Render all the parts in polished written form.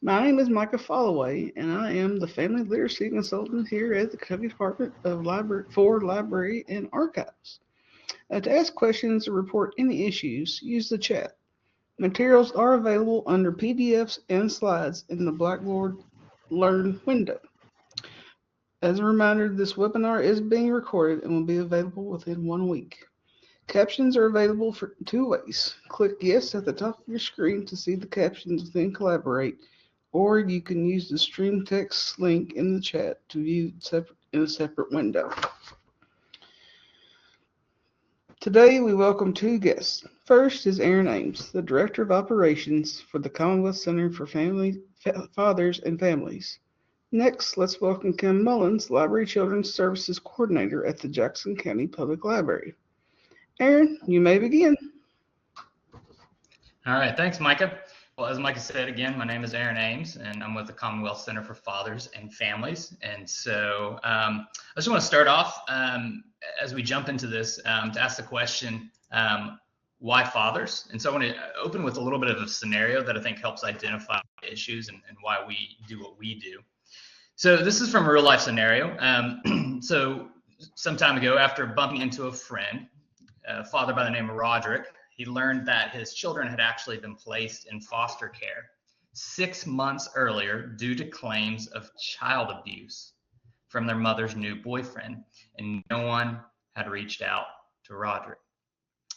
My name is Micah Followay, and I am the Family Literacy Consultant here at the Kentucky Department of Library and Archives. To ask questions or report any issues, use the chat. Materials are available under PDFs and slides in the Blackboard Learn window. As a reminder, this webinar is being recorded and will be available within 1 week. Captions are available for 2 ways. Click Yes at the top of your screen to see the captions, then collaborate, or you can use the stream text link in the chat to view in a separate window. Today we welcome 2 guests. First is Aaron Ames, the Director of Operations for the Commonwealth Center for Fathers and Families. Next, let's welcome Kim Mullins, Library Children's Services Coordinator at the Jackson County Public Library. Aaron, you may begin. All right, thanks, Micah. Well, as Micah said, again, my name is Aaron Ames, and I'm with the Commonwealth Center for Fathers and Families. And so I just want to start off, as we jump into this, to ask the question, why fathers? And so I want to open with a little bit of a scenario that I think helps identify issues and why we do what we do. So this is from a real life scenario. So some time ago, after bumping into a friend, a father by the name of Roderick, he learned that his children had actually been placed in foster care 6 months earlier due to claims of child abuse from their mother's new boyfriend, and no one had reached out to Roderick.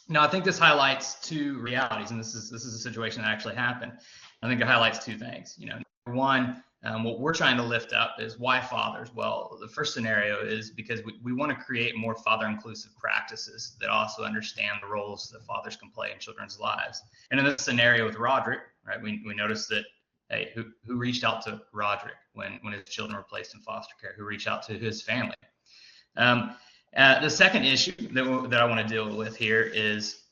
Now, I think this highlights 2 realities, and this is a situation that actually happened. I think it highlights 2 things. Number one, what we're trying to lift up is why fathers? Well, the first scenario is because we want to create more father-inclusive practices that also understand the roles that fathers can play in children's lives. And in this scenario with Roderick, right, we noticed that, hey, who reached out to Roderick when his children were placed in foster care? Who reached out to his family? The second issue that I want to deal with here is,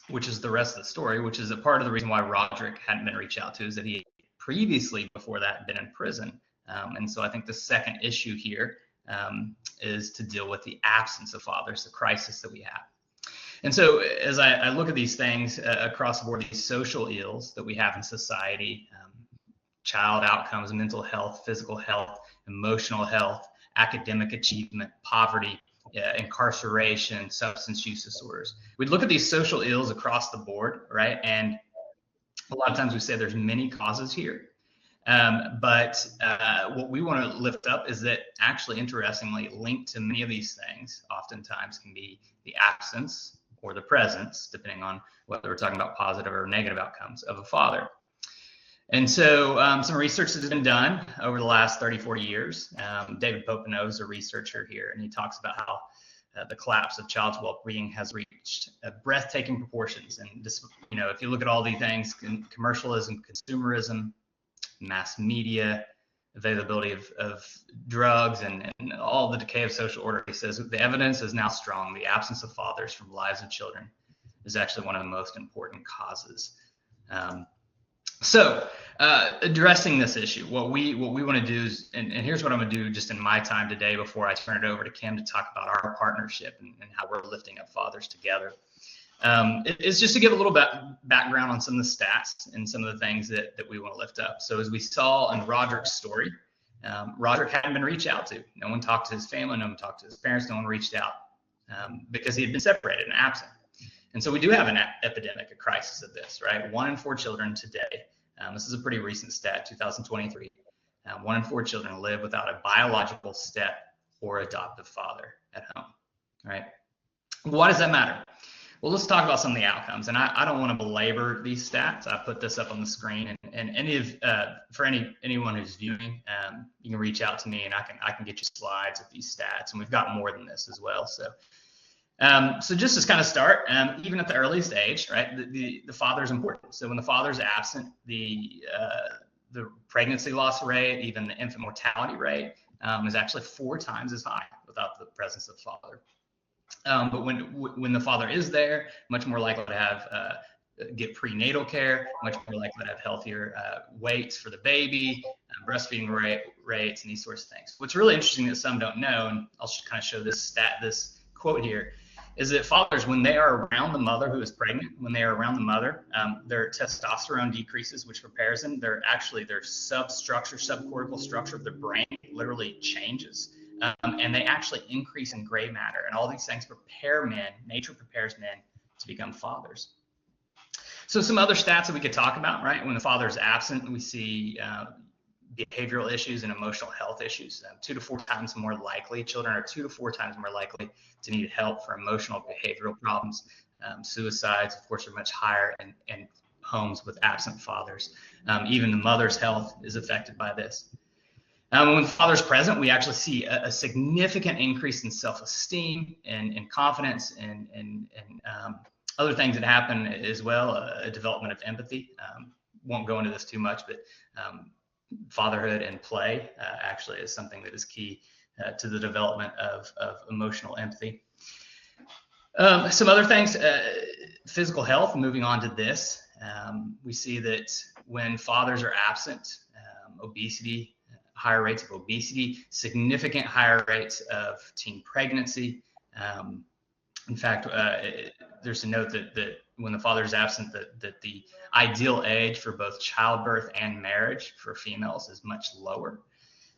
which is the rest of the story, which is a part of the reason why Roderick hadn't been reached out to, is that he previously before that been in prison. And so I think the second issue here is to deal with the absence of fathers, the crisis that we have. And so as I look at these things across the board, these social ills that we have in society, child outcomes, mental health, physical health, emotional health, academic achievement, poverty, incarceration, substance use disorders. We'd look at these social ills across the board, right? And a lot of times we say there's many causes here, but what we want to lift up is that actually, interestingly, linked to many of these things oftentimes can be the absence or the presence, depending on whether we're talking about positive or negative outcomes of a father. And so some research has been done over the last 30, 40 years. David Popenoe is a researcher here, and he talks about how the collapse of child's well-being has reached breathtaking proportions. And just, if you look at all these things, commercialism, consumerism, mass media, availability of drugs, and all the decay of social order, he says the evidence is now strong. The absence of fathers from the lives of children is actually one of the most important causes. So addressing this issue, what we want to do is, and here's what I'm going to do just in my time today before I turn it over to Kim to talk about our partnership and how we're lifting up fathers together. It's just to give a little background on some of the stats and some of the things that we want to lift up. So as we saw in Roderick's story, Roderick hadn't been reached out to. No one talked to his family, no one talked to his parents, no one reached out because he had been separated and absent. And so we do have an epidemic, a crisis of this, right? 1 in 4 children today, this is a pretty recent stat, 2023, 1 in 4 children live without a biological step or adoptive father at home, right? Why does that matter? Well, let's talk about some of the outcomes. And I don't want to belabor these stats. I put this up on the screen, and for anyone who's viewing, you can reach out to me, and I can get you slides of these stats. And we've got more than this as well. So just to kind of start, even at the earliest age, right, the father is important. So when the father is absent, the pregnancy loss rate, even the infant mortality rate, is actually 4 times as high without the presence of the father. But when the father is there, much more likely to have get prenatal care, much more likely to have healthier weights for the baby, breastfeeding rates, and these sorts of things. What's really interesting that some don't know, and I'll kind of show this quote here, is that fathers, when they are around the mother who is pregnant, when they are around the mother, their testosterone decreases, which prepares them. Their subcortical structure of their brain literally changes. And they actually increase in gray matter. And all these things prepare men, nature prepares men to become fathers. So some other stats that we could talk about, right? When the father is absent, we see behavioral issues and emotional health issues. 2 to 4 times more likely, children are 2 to 4 times more likely to need help for emotional behavioral problems. Suicides, of course, are much higher in homes with absent fathers. Even the mother's health is affected by this. When the father's present, we actually see a significant increase in self-esteem and confidence and other things that happen as well, a development of empathy. Won't go into this too much, but fatherhood and play actually is something that is key to the development of emotional empathy. Some other things, physical health, moving on to this, we see that when fathers are absent, obesity, higher rates of obesity, significant higher rates of teen pregnancy. In fact, there's a note that when the father is absent, that the ideal age for both childbirth and marriage for females is much lower.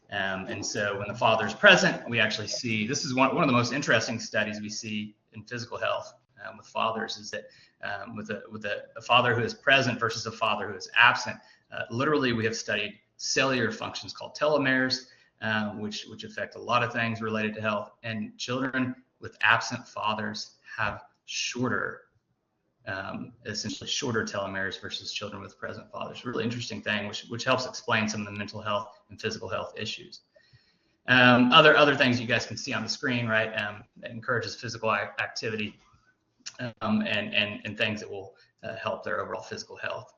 And so when the father is present, we actually see, this is one of the most interesting studies we see in physical health with fathers, is that with a father who is present versus a father who is absent, literally we have studied cellular functions called telomeres, which affect a lot of things related to health. And children with absent fathers have essentially shorter telomeres versus children with present fathers. Really interesting thing, which helps explain some of the mental health and physical health issues. Other things you guys can see on the screen, right? That encourages physical activity and things that will help their overall physical health.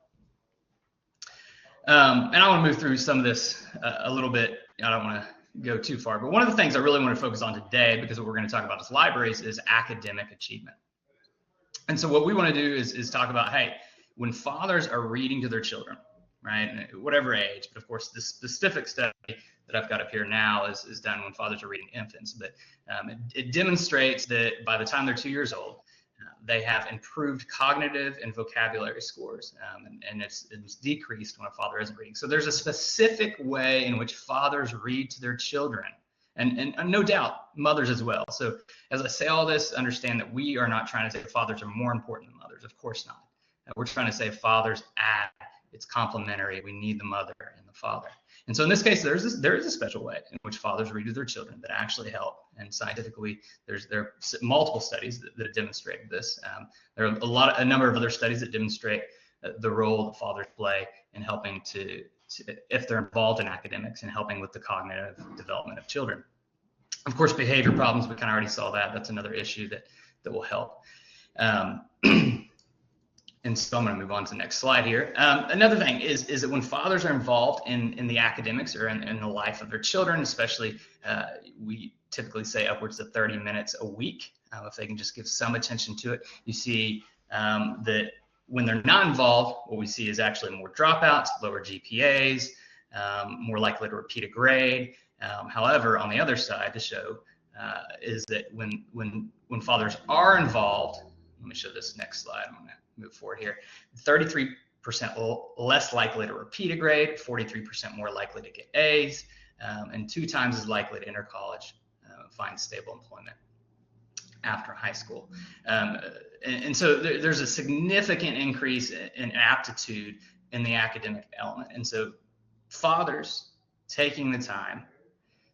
And I want to move through some of this a little bit. I don't want to go too far, but one of the things I really want to focus on today, because what we're going to talk about as libraries, is academic achievement. And so what we want to do is talk about, hey, when fathers are reading to their children, right, whatever age, but of course the specific study that I've got up here now is done when fathers are reading infants, but it demonstrates that by the time they're 2 years old, they have improved cognitive and vocabulary scores, and it's decreased when a father isn't reading. So there's a specific way in which fathers read to their children, and no doubt mothers as well. So as I say all this, understand that we are not trying to say fathers are more important than mothers. Of course not. We're trying to say fathers add, it's complementary. We need the mother and the father. And so in this case, there is a special way in which fathers read to their children that actually help. And scientifically, there are multiple studies that have demonstrated this. There are a number of other studies that demonstrate the role that fathers play in helping to if they're involved in academics and helping with the cognitive development of children. Of course, behavior problems, we kind of already saw that. That's another issue that will help. And so I'm going to move on to the next slide here. Another thing is that when fathers are involved in the academics or in the life of their children, especially, we typically say upwards of 30 minutes a week, if they can just give some attention to it. You see that when they're not involved, what we see is actually more dropouts, lower GPAs, more likely to repeat a grade. However, on the other side to show is that when fathers are involved, let me show this next slide. I'm going to move forward here. 33% less likely to repeat a grade, 43% more likely to get A's, and 2 times as likely to enter college, find stable employment after high school. And so there's a significant increase in aptitude in the academic element. And so fathers taking the time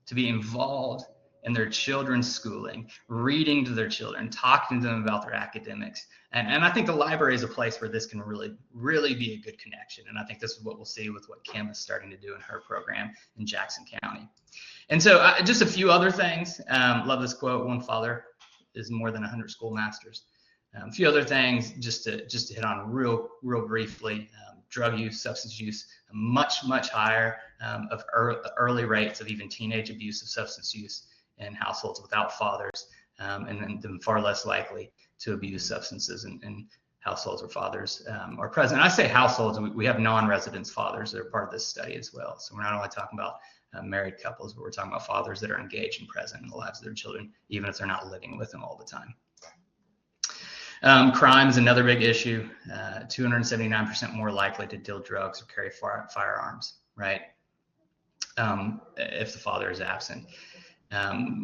to be involved in their children's schooling, reading to their children, talking to them about their academics. And I think the library is a place where this can really, really be a good connection. And I think this is what we'll see with what Kim is starting to do in her program in Jackson County. And so just a few other things. Love this quote, one father is more than 100 schoolmasters. A few other things just to hit on real briefly. Drug use, substance use, much higher of early rates of even teenage abuse of substance use in households without fathers, and then far less likely to abuse substances in households where fathers are present. And I say households, we have non-residence fathers that are part of this study as well. So we're not only talking about married couples, but we're talking about fathers that are engaged and present in the lives of their children, even if they're not living with them all the time. Crime is another big issue. 279% more likely to deal drugs or carry firearms, right? If the father is absent.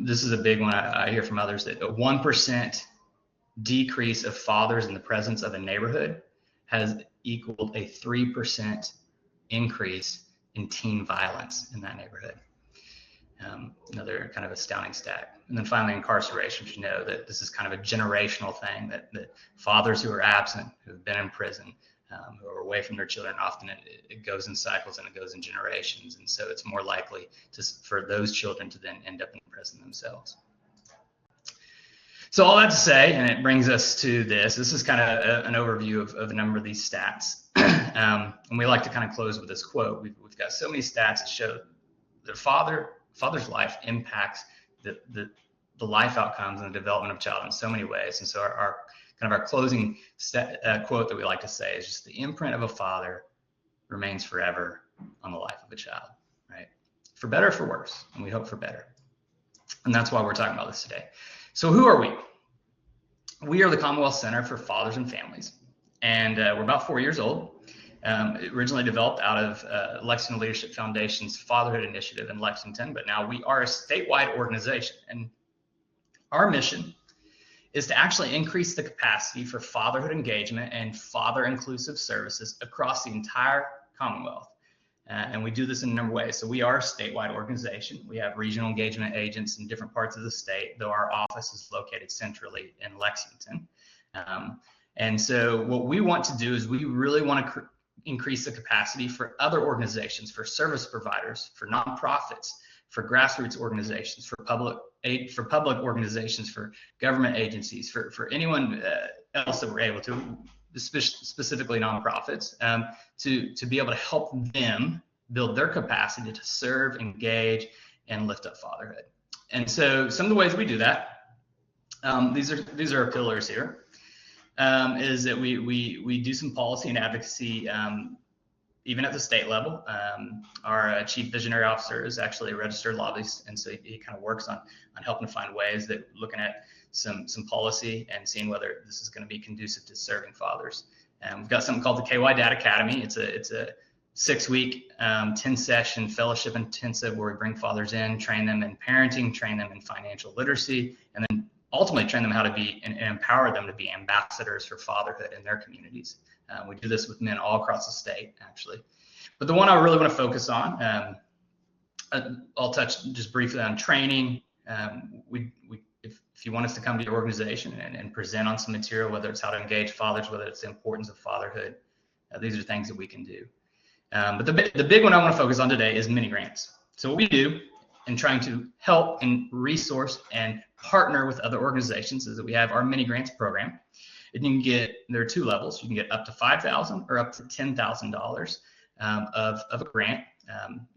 This is a big one. I hear from others that a 1% decrease of fathers in the presence of a neighborhood has equaled a 3% increase in teen violence in that neighborhood. Another kind of astounding stat. And then finally, incarceration. You know that this is kind of a generational thing, that fathers who are absent, who have been in prison, who are away from their children, often it goes in cycles and it goes in generations. And so it's more likely for those children to then end up in prison themselves. So all that to say, and it brings us to this is kind of an overview of a number of these stats. And we like to kind of close with this quote. We've got so many stats that show that father's life impacts the life outcomes and the development of child in so many ways. And so our closing quote that we like to say is just: the imprint of a father remains forever on the life of a child, right? For better or for worse, and we hope for better. And that's why we're talking about this today. So who are we? We are the Commonwealth Center for Fathers and Families, and we're about 4 years old. It originally developed out of Lexington Leadership Foundation's Fatherhood Initiative in Lexington, but now we are a statewide organization, and our mission is to actually increase the capacity for fatherhood engagement and father-inclusive services across the entire Commonwealth. And we do this in a number of ways. So we are a statewide organization. We have regional engagement agents in different parts of the state, though our office is located centrally in Lexington. And so what we want to do is we really want to increase the capacity for other organizations, for service providers, for nonprofits, for grassroots organizations, for public organizations, for government agencies, for anyone else that we're able to, specifically nonprofits, to be able to help them build their capacity to serve, engage, and lift up fatherhood. And so some of the ways we do that, these are our pillars here, is that we do some policy and advocacy even at the state level. Our chief visionary officer is actually a registered lobbyist, and so he kind of works on helping to find ways that looking at some policy and seeing whether this is going to be conducive to serving fathers. We've got something called the KY Dad Academy. It's a 6-week, 10-session fellowship intensive where we bring fathers in, train them in parenting, train them in financial literacy, and then ultimately train them how to be and empower them to be ambassadors for fatherhood in their communities. We do this with men all across the state, actually. But the one I really want to focus on, I'll touch just briefly on training. If you want us to come to your organization and present on some material, whether it's how to engage fathers, whether it's the importance of fatherhood, these are things that we can do. But the big one I want to focus on today is mini grants. So what we do in trying to help and resource and partner with other organizations is that we have our mini grants program. And you can get, there are 2 levels. You can get up to $5,000 or up to $10,000 of a grant.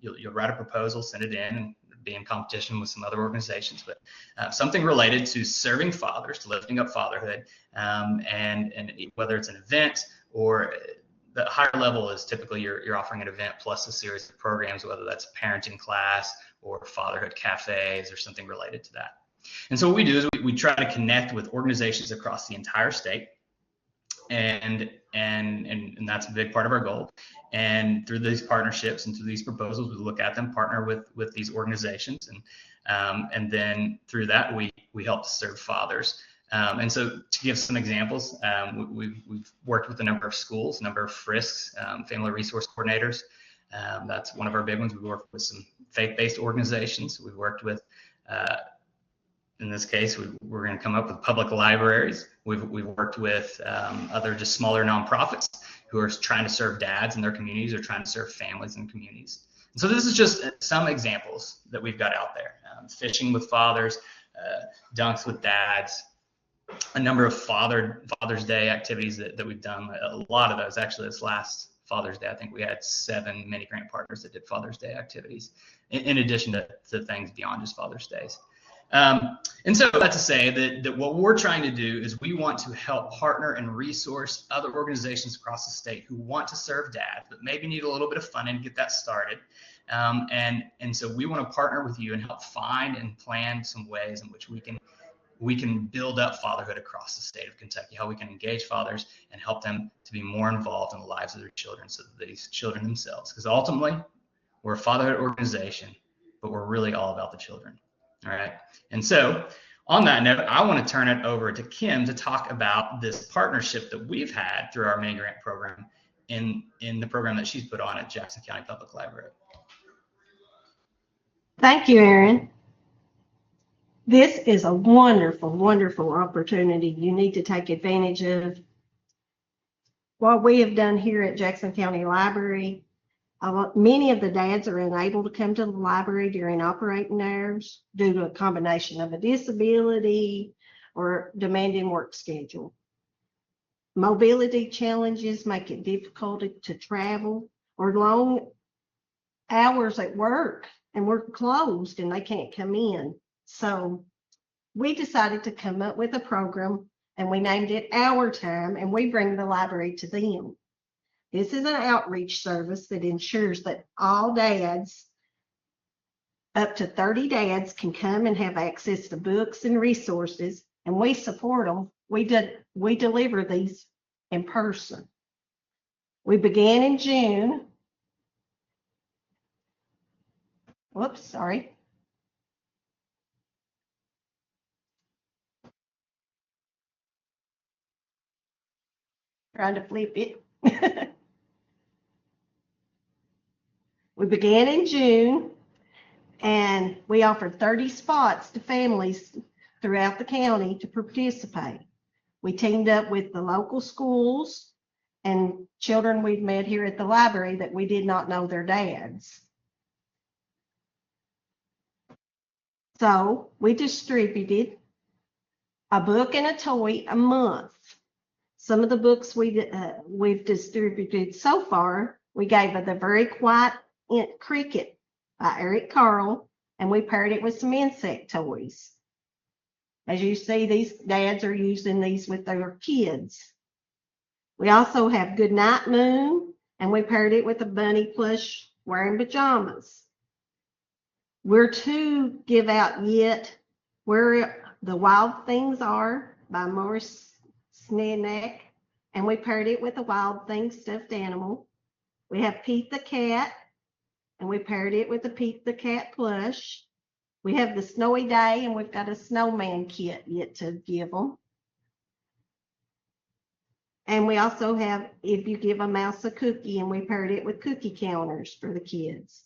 You'll write a proposal, send it in, and be in competition with some other organizations, but something related to serving fathers, to lifting up fatherhood, and whether it's an event or the higher level is typically you're offering an event plus a series of programs, whether that's a parenting class or fatherhood cafes or something related to that. And so what we do is we try to connect with organizations across the entire state, and that's a big part of our goal. And through these partnerships and through these proposals, we look at them, partner with these organizations, and then through that we help to serve fathers. And so to give some examples, we've worked with a number of schools, a number of FRISCs, family resource coordinators. That's one of our big ones. We work with some faith-based organizations. We've worked with in this case, we're going to come up with public libraries. We've worked with other just smaller nonprofits who are trying to serve dads in their communities or trying to serve families in communities. And so this is just some examples that we've got out there. Fishing with fathers, dunks with dads, a number of Father's Day activities that we've done. A lot of those, actually, this last Father's Day, I think we had 7 mini grant partners that did Father's Day activities, in addition to things beyond just Father's Days. And so that's to say that what we're trying to do is we want to help partner and resource other organizations across the state who want to serve dads, but maybe need a little bit of funding to get that started. And so we want to partner with you and help find and plan some ways in which we we can build up fatherhood across the state of Kentucky, how we can engage fathers and help them to be more involved in the lives of their children, so that these children themselves, because ultimately we're a fatherhood organization, but we're really all about the children. All right. And so on that note, I want to turn it over to Kim to talk about this partnership that we've had through our May Grant program in the program that she's put on at Jackson County Public Library. Thank you, Aaron. This is a wonderful, wonderful opportunity. You need to take advantage of what we have done here at Jackson County Library. Many of the dads are unable to come to the library during operating hours due to a combination of a disability or demanding work schedule. Mobility challenges make it difficult to travel, or long hours at work and we're closed and they can't come in. So we decided to come up with a program, and we named it Our Time, and we bring the library to them. This is an outreach service that ensures that all dads, up to 30 dads, can come and have access to books and resources, and we support them. We deliver these in person. We began in June. Whoops, sorry. Trying to flip it. We began in June, and we offered 30 spots to families throughout the county to participate. We teamed up with the local schools and children we'd met here at the library that we did not know their dads. So we distributed a book and a toy a month. Some of the books we've distributed so far, we gave The Very Quiet Cricket by Eric Carle, and we paired it with some insect toys. As you see, these dads are using these with their kids. We also have Goodnight Moon, and we paired it with a bunny plush wearing pajamas. We're to give out yet Where the Wild Things Are by Morris Snedneck, and we paired it with a Wild Things stuffed animal. We have Pete the Cat, and we paired it with the Pete the Cat plush. We have the Snowy Day, and we've got a snowman kit yet to give them. And we also have If You Give a Mouse a Cookie, and we paired it with cookie counters for the kids.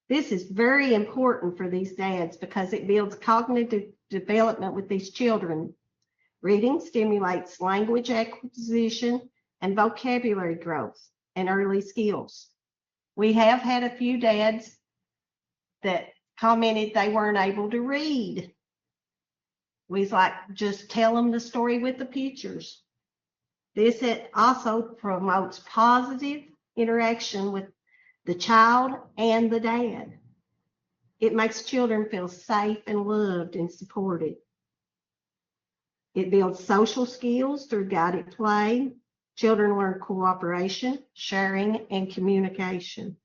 This is very important for these dads because it builds cognitive development with these children. Reading stimulates language acquisition and vocabulary growth and early skills. We have had a few dads that commented they weren't able to read. We was like, just tell them the story with the pictures. This also promotes positive interaction with the child and the dad. It makes children feel safe and loved and supported. It builds social skills through guided play. Children learn cooperation, sharing, and communication.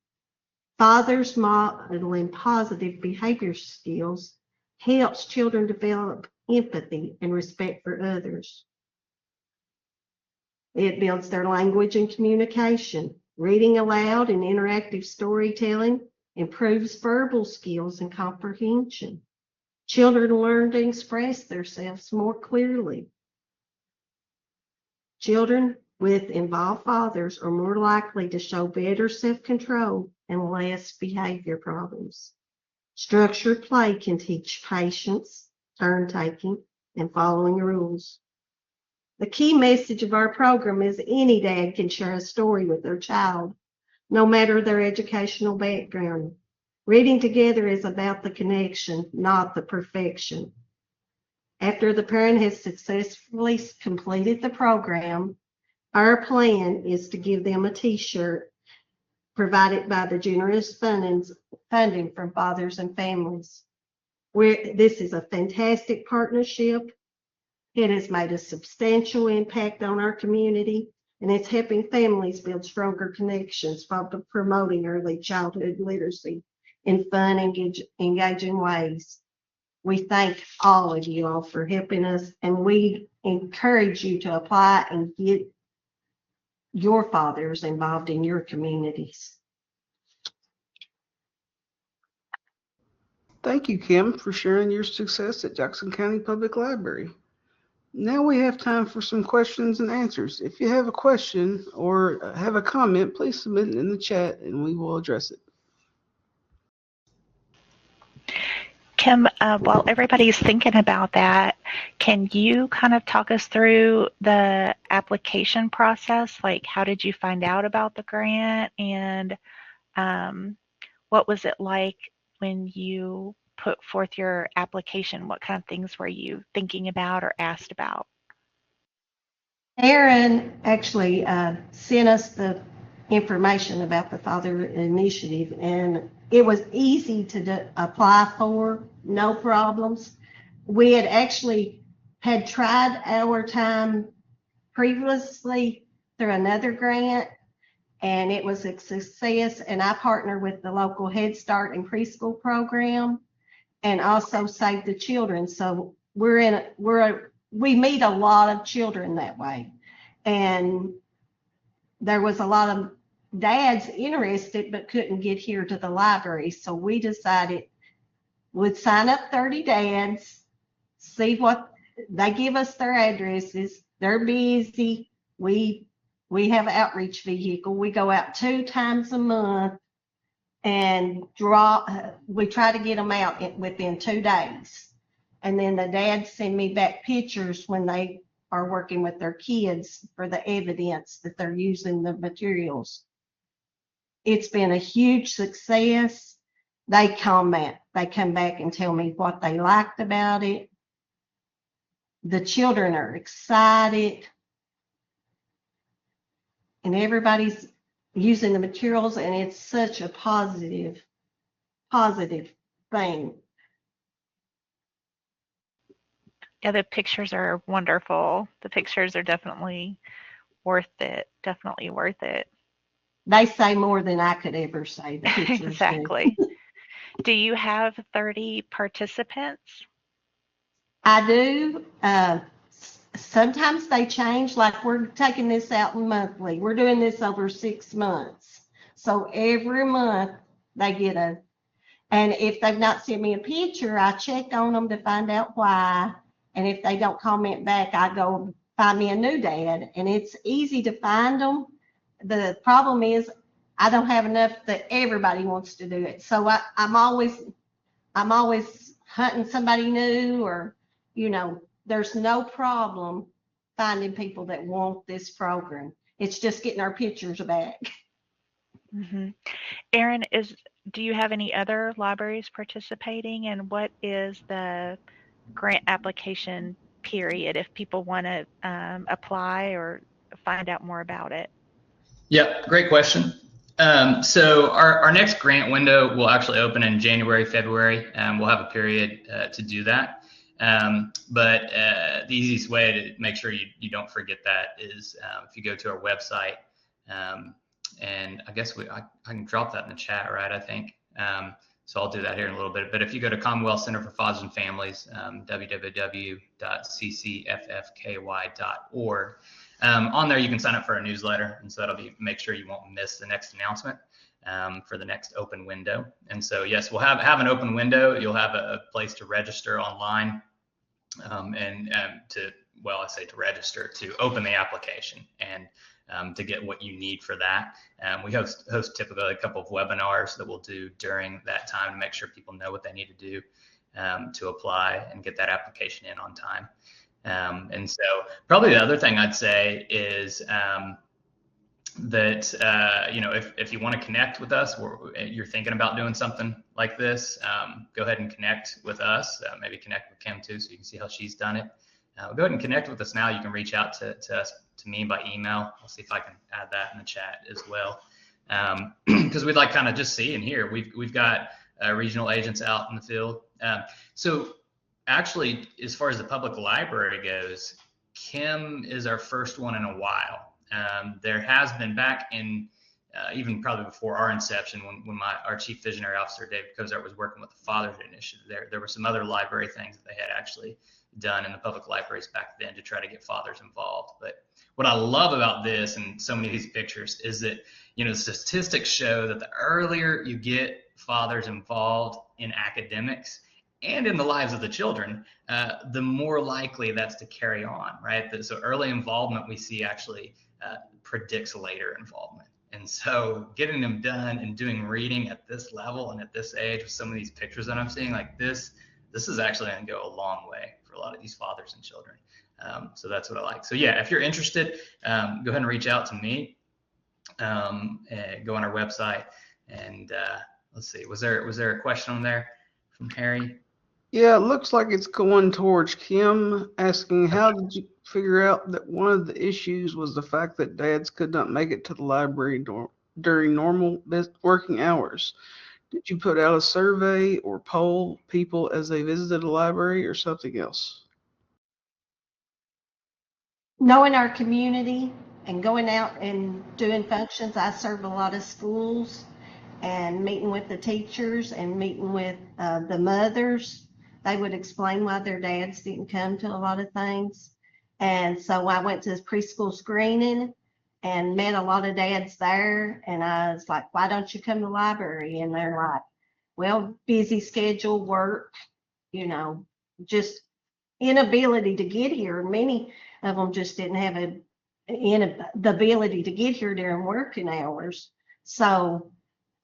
Fathers modeling positive behavior skills helps children develop empathy and respect for others. It builds their language and communication. Reading aloud and interactive storytelling improves verbal skills and comprehension. Children learn to express themselves more clearly. Children with involved fathers are more likely to show better self-control and less behavior problems. Structured play can teach patience, turn-taking, and following rules. The key message of our program is any dad can share a story with their child, no matter their educational background. Reading together is about the connection, not the perfection. After the parent has successfully completed the program, our plan is to give them a t-shirt provided by the generous funding from Fathers and Families. This is a fantastic partnership. It has made a substantial impact on our community, and it's helping families build stronger connections while promoting early childhood literacy in fun, engaging ways. We thank all of you all for helping us, and we encourage you to apply and get your fathers involved in your communities. Thank you, Kim, for sharing your success at Jackson County Public Library. Now we have time for some questions and answers. If you have a question or have a comment, please submit it in the chat and we will address it. Kim, while everybody's thinking about that, can you kind of talk us through the application process? Like, how did you find out about the grant, and what was it like when you put forth your application? What kind of things were you thinking about or asked about? Aaron actually sent us the information about the Father Initiative, and it was easy to apply for, no problems. We had actually had tried our time previously through another grant, and it was a success. And I partnered with the local Head Start and preschool program, and also Save the Children. So we meet a lot of children that way. And there was a lot of dads interested but couldn't get here to the library. So we decided we'd sign up 30 dads, see what they give us their addresses. They're busy. We have an outreach vehicle. We go out 2 times a month and we try to get them out within 2 days. And then the dads send me back pictures when they are working with their kids for the evidence that they're using the materials. It's been a huge success. They come back and tell me what they liked about it. The children are excited, and everybody's using the materials, and it's such a positive thing. Yeah, the pictures are wonderful. The pictures are definitely worth it. Definitely worth it. They say more than I could ever say. The pictures Exactly. Do you have 30 participants? I do. Sometimes they change, like we're taking this out monthly. We're doing this over 6 months. So every month they get and if they've not sent me a picture, I check on them to find out why. And if they don't comment back, I go find me a new dad. And it's easy to find them. The problem is I don't have enough that everybody wants to do it. So I'm always hunting somebody new, or, there's no problem finding people that want this program. It's just getting our pictures back. Mm-hmm. Erin, do you have any other libraries participating, and what is the grant application period if people want to apply or find out more about it? Yep, great question. So our next grant window will actually open in January, February. We'll have a period to do that. But the easiest way to make sure you don't forget that is if you go to our website, and I guess I can drop that in the chat, right? I think. So I'll do that here in a little bit. But if you go to Commonwealth Center for Fathers and Families, www.ccffky.org, on there you can sign up for a newsletter, and so that'll make sure you won't miss the next announcement for the next open window. And so yes, we'll have an open window. You'll have a place to register online, to register, to open the application and to get what you need for that. We host typically a couple of webinars that we'll do during that time to make sure people know what they need to do to apply and get that application in on time. And so probably the other thing I'd say is that if you want to connect with us, you're thinking about doing something like this, go ahead and connect with us. Maybe connect with Kim too, so you can see how she's done it. Go ahead and connect with us now. You can reach out to me by email. I'll see if I can add that in the chat as well, because we'd like kind of just see and hear. We've got regional agents out in the field. So actually, as far as the public library goes, Kim is our first one in a while. There has been back in even probably before our inception, when our chief visionary officer, David Cozart, was working with the Fatherhood Initiative, there were some other library things that they had actually done in the public libraries back then to try to get fathers involved. But what I love about this and so many of these pictures is that, statistics show that the earlier you get fathers involved in academics and in the lives of the children, the more likely that's to carry on, right? So early involvement we see actually predicts later involvement. And so getting them done and doing reading at this level and at this age with some of these pictures that I'm seeing, like this is actually going to go a long way for a lot of these fathers and children. So that's what I like. So yeah, if you're interested, go ahead and reach out to me. Go on our website and let's see. Was there a question on there from Harry? Yeah, it looks like it's going towards Kim, asking how did you figure out that one of the issues was the fact that dads could not make it to the library during normal working hours? Did you put out a survey or poll people as they visited the library or something else? Knowing our community and going out and doing functions, I serve a lot of schools and meeting with the teachers and meeting with the mothers. They would explain why their dads didn't come to a lot of things. And so I went to preschool screening and met a lot of dads there. And I was like, why don't you come to the library? And they're like, well, busy schedule, work, just inability to get here. Many of them just didn't have the ability to get here during working hours. So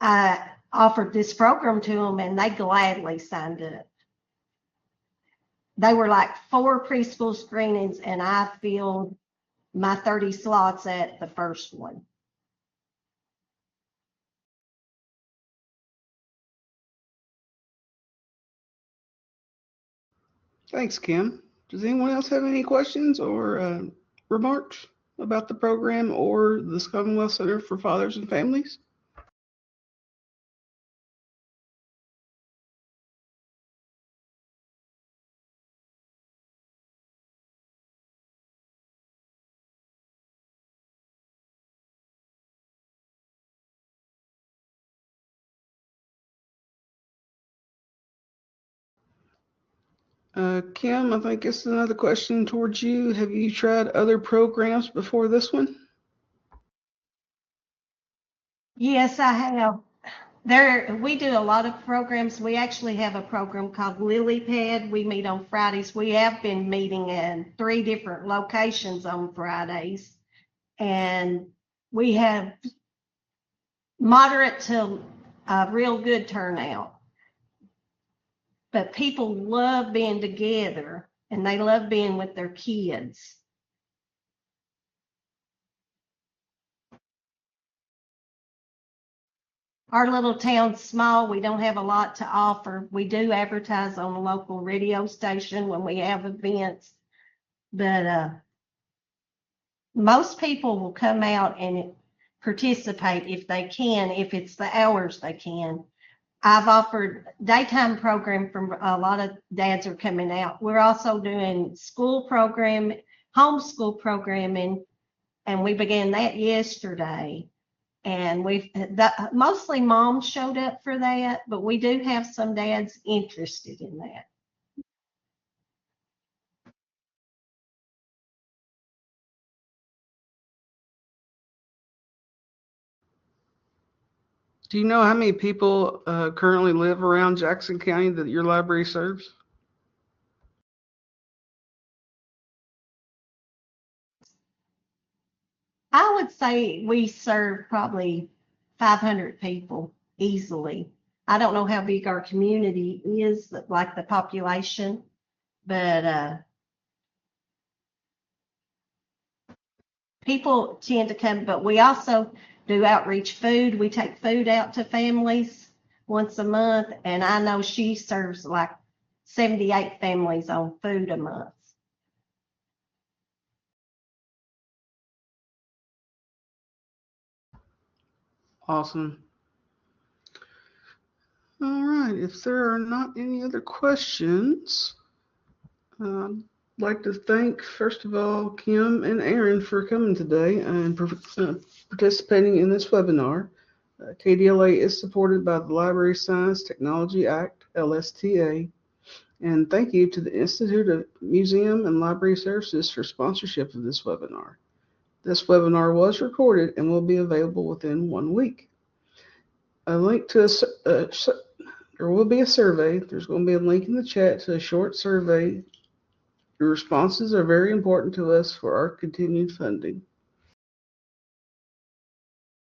I offered this program to them and they gladly signed up. They were like 4 preschool screenings and I filled my 30 slots at the first one. Thanks, Kim. Does anyone else have any questions or remarks about the program or the Commonwealth Center for Fathers and Families? Kim, I think it's another question towards you. Have you tried other programs before this one? Yes, I have. We do a lot of programs. We actually have a program called Lily Pad. We meet on Fridays. We have been meeting in 3 different locations on Fridays. And we have moderate to real good turnout. But people love being together and they love being with their kids. Our little town's small. We don't have a lot to offer. We do advertise on a local radio station when we have events, but most people will come out and participate if they can, if it's the hours they can. I've offered daytime program from a lot of dads are coming out. We're also doing school program, homeschool programming, and we began that yesterday. And mostly moms showed up for that, but we do have some dads interested in that. Do you know how many people currently live around Jackson County that your library serves? I would say we serve probably 500 people easily. I don't know how big our community is, like the population, but people tend to come. But we also do outreach food. We take food out to families once a month, and I know she serves like 78 families on food a month. Awesome. All right. If there are not any other questions, I'd like to thank, first of all, Kim and Aaron for coming today and participating in this webinar. KDLA is supported by the Library Science Technology Act, LSTA, and thank you to the Institute of Museum and Library Services for sponsorship of this webinar. This webinar was recorded and will be available within 1 week. A link to there will be a survey. There's going to be a link in the chat to a short survey. Your responses are very important to us for our continued funding.